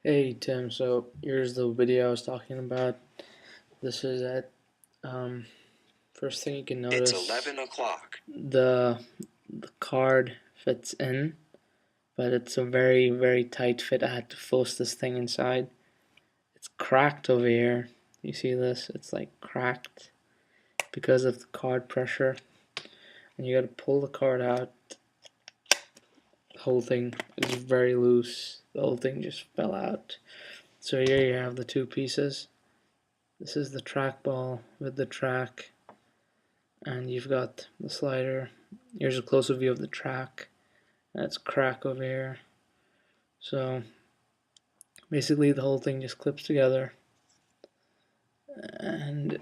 Hey Tim, so here's the video I was talking about. This is at first thing you can notice. It's 11 o'clock. The card fits in, but it's a very tight fit. I had to force this thing inside. It's cracked over here. You see this? It's like cracked because of the card pressure. And you gotta pull the card out. The whole thing is very loose. The whole thing just fell out. So here you have the two pieces. This is the trackball with the track, and you've got the slider. Here's a closer view of the track. That's crack over here. So basically the whole thing just clips together, and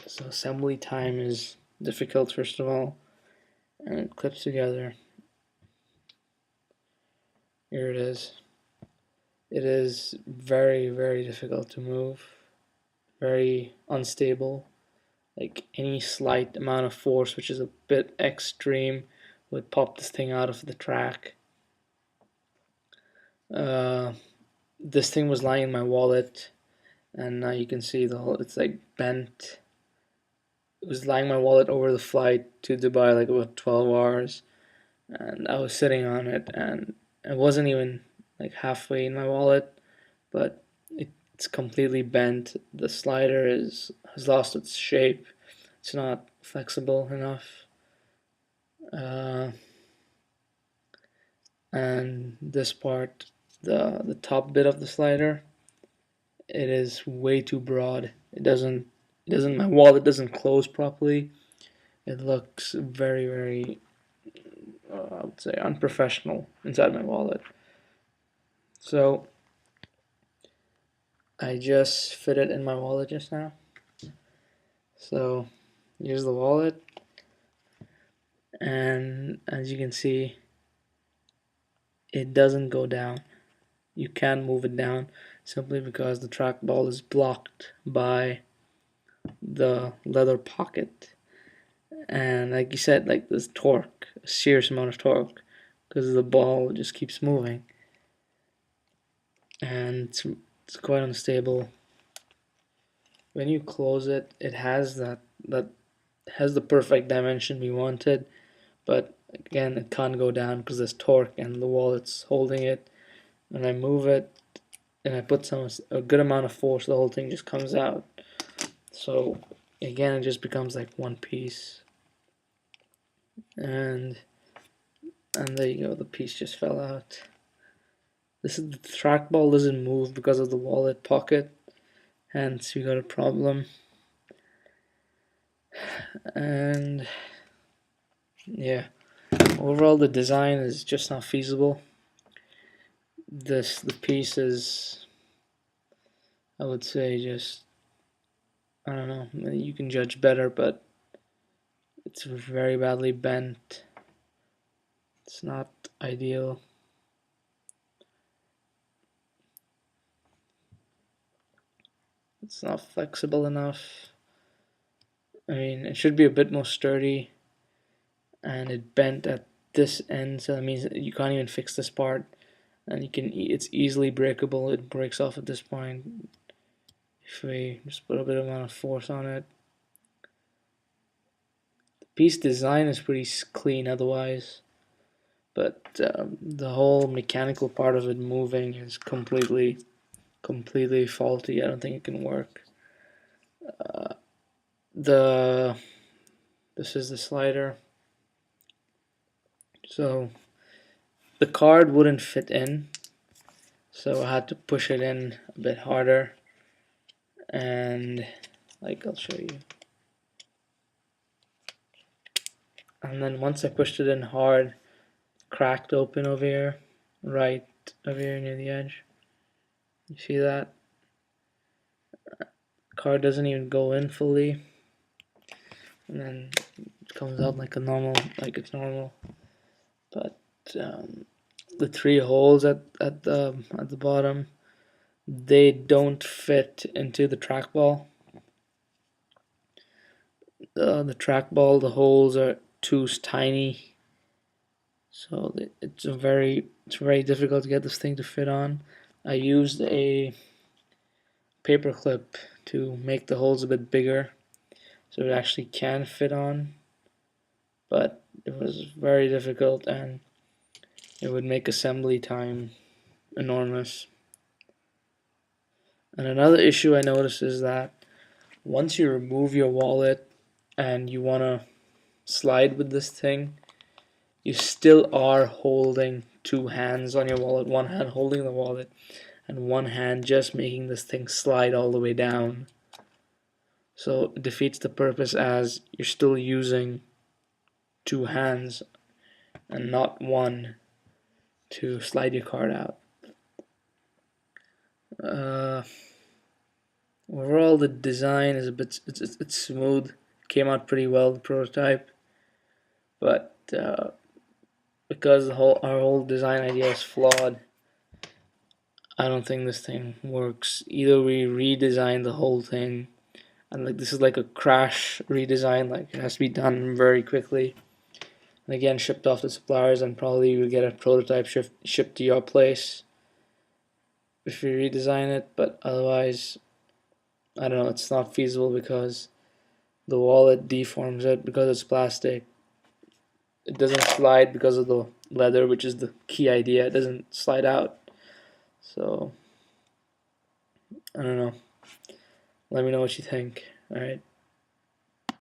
so assembly time is difficult first of all, and it clips together. Here it is. It is very difficult to move, very unstable. Like any slight amount of force, which is a bit extreme, would pop this thing out of the track. This thing was lying in my wallet, and now you can see the whole, it's like bent. It was lying in my wallet over the flight to Dubai, like about 12 hours, and I was sitting on it, and it wasn't even like halfway in my wallet, but it's completely bent. The slider has lost its shape. It's not flexible enough. And this part, the top bit of the slider, it is way too broad. My wallet doesn't close properly. It looks very I would say unprofessional inside my wallet. So I just fit it in my wallet just now. So here's the wallet, and as you can see, it doesn't go down. You can't move it down simply because the trackball is blocked by the leather pocket. And like you said, like this torque, a serious amount of torque, because the ball just keeps moving, and it's quite unstable. When you close it, it has that has the perfect dimension we wanted, but again, it can't go down because there's torque and the wallet's holding it. When I move it and I put a good amount of force, the whole thing just comes out. So again, it just becomes like one piece, and there you go. The piece just fell out. The trackball doesn't move because of the wallet pocket, hence you got a problem. And yeah, overall the design is just not feasible. The piece is, I would say, just, I don't know, you can judge better, but it's very badly bent. It's not ideal. It's not flexible enough. I mean, it should be a bit more sturdy, and it bent at this end, so that means that you can't even fix this part, and it's easily breakable. It breaks off at this point if we just put a bit amount of force on it. The piece design is pretty clean otherwise, but the whole mechanical part of it moving is completely faulty. I don't think it can work. This is the slider. So the card wouldn't fit in, so I had to push it in a bit harder, and like I'll show you. And then once I pushed it in hard, cracked open over here, right over here near the edge. You see that? Card doesn't even go in fully, and then it comes out like it's normal. But the three holes at the bottom, they don't fit into the trackball. The trackball, the holes are too tiny, so it's very difficult to get this thing to fit on. I used a paper clip to make the holes a bit bigger so it actually can fit on, but it was very difficult and it would make assembly time enormous. And another issue I noticed is that once you remove your wallet and you want to slide with this thing, you still are holding two hands on your wallet, one hand holding the wallet and one hand just making this thing slide all the way down. So it defeats the purpose as you're still using two hands and not one to slide your card out. Uh, Overall, the design is a bit it's smooth. Came out pretty well, the prototype, but because our whole design idea is flawed, I don't think this thing works. Either we redesign the whole thing, and like this is like a crash redesign, like it has to be done very quickly, and again shipped off to suppliers, and probably we get a prototype shipped to your place if we redesign it. But otherwise, I don't know, it's not feasible because the wallet deforms it because it's plastic. It doesn't slide because of the leather, which is the key idea. It doesn't slide out. So I don't know. Let me know what you think. Alright.